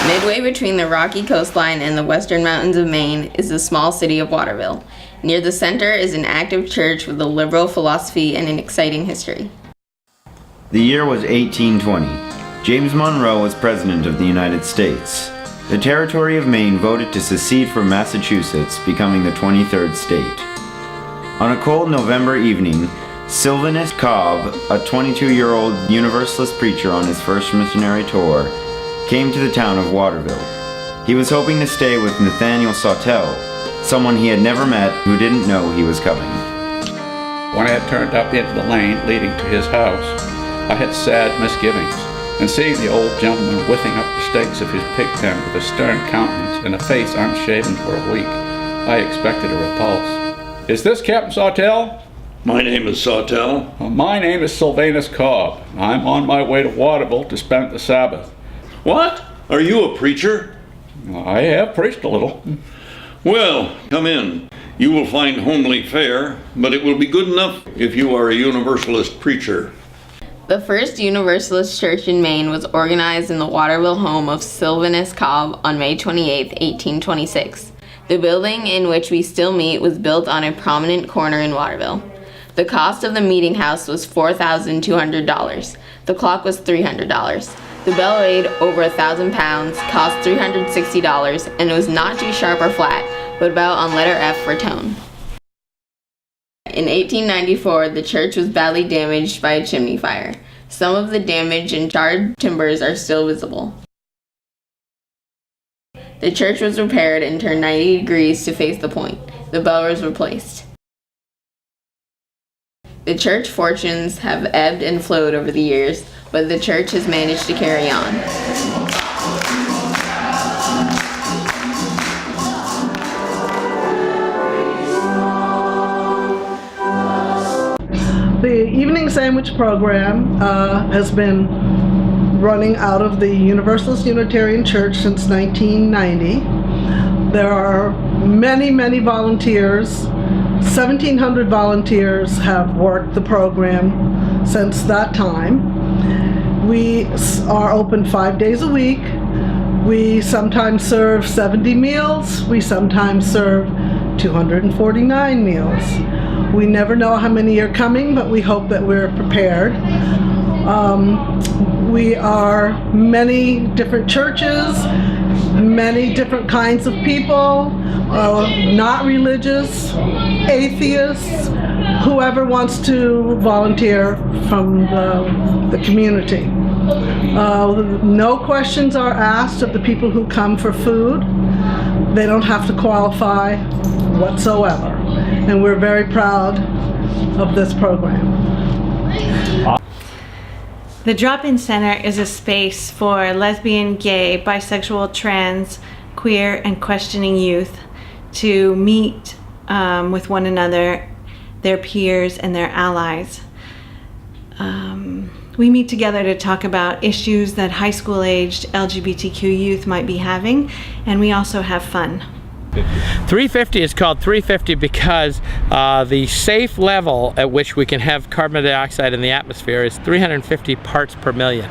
Midway between the rocky coastline and the western mountains of Maine is the small city of Waterville. Near the center is an active church with a liberal philosophy and an exciting history. The year was 1820. James Monroe was President of the United States. The territory of Maine voted to secede from Massachusetts, becoming the 23rd state. On a cold November evening, Sylvanus Cobb, a 22-year-old Universalist preacher on his first missionary tour, came to the town of Waterville. He was hoping to stay with Nathaniel Sawtell, someone he had never met who didn't know he was coming. When I had turned up into the lane leading to his house, I had sad misgivings, and seeing the old gentleman whipping up the stakes of his pig pen with a stern countenance and a face unshaven for a week, I expected a repulse. "Is this Captain Sawtell?" My name is Sawtell. My name is Sylvanus Cobb. I'm on my way to Waterville to spend the Sabbath. What? Are you a preacher? I have preached a little. Well, come in. You will find homely fare, but it will be good enough if you are a Universalist preacher. The first Universalist church in Maine was organized in the Waterville home of Sylvanus Cobb on May 28, 1826. The building in which we still meet was built on a prominent corner in Waterville. The cost of the meeting house was $4,200. The clock was $300. The bell weighed over 1,000 pounds, cost $360, and it was not too sharp or flat, but about on letter F for tone. In 1894, the church was badly damaged by a chimney fire. Some of the damage and charred timbers are still visible. The church was repaired and turned 90 degrees to face the point. The bell was replaced. The church fortunes have ebbed and flowed over the years, but the church has managed to carry on. The evening sandwich program has been running out of the Universalist-Unitarian Church since 1990. There are many, many volunteers. 1,700 volunteers have worked the program since that time. We are open 5 days a week. We sometimes serve 70 meals. We sometimes serve 249 meals. We never know how many are coming, but we hope that we're prepared. We are many different churches, many different kinds of people, not religious, atheists, whoever wants to volunteer from the community. No questions are asked of the people who come for food. They don't have to qualify whatsoever. And we're very proud of this program. The Drop-In Center is a space for lesbian, gay, bisexual, trans, queer, and questioning youth to meet with one another, their peers, and their allies. We meet together to talk about issues that high school-aged LGBTQ youth might be having, and we also have fun. 350 is called 350 because the safe level at which we can have carbon dioxide in the atmosphere is 350 parts per million.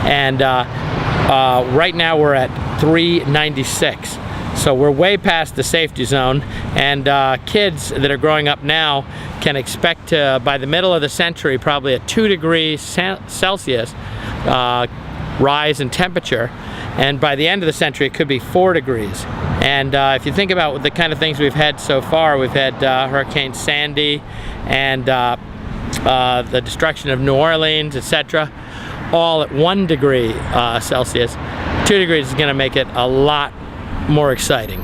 And right now we're at 396. So we're way past the safety zone, and kids that are growing up now can expect to, by the middle of the century, probably a 2 degrees Celsius rise in temperature, and by the end of the century it could be 4 degrees. And if you think about the kind of things we've had so far, we've had Hurricane Sandy and the destruction of New Orleans, etc., all at 1 degree Celsius. 2 degrees is going to make it a lot more exciting.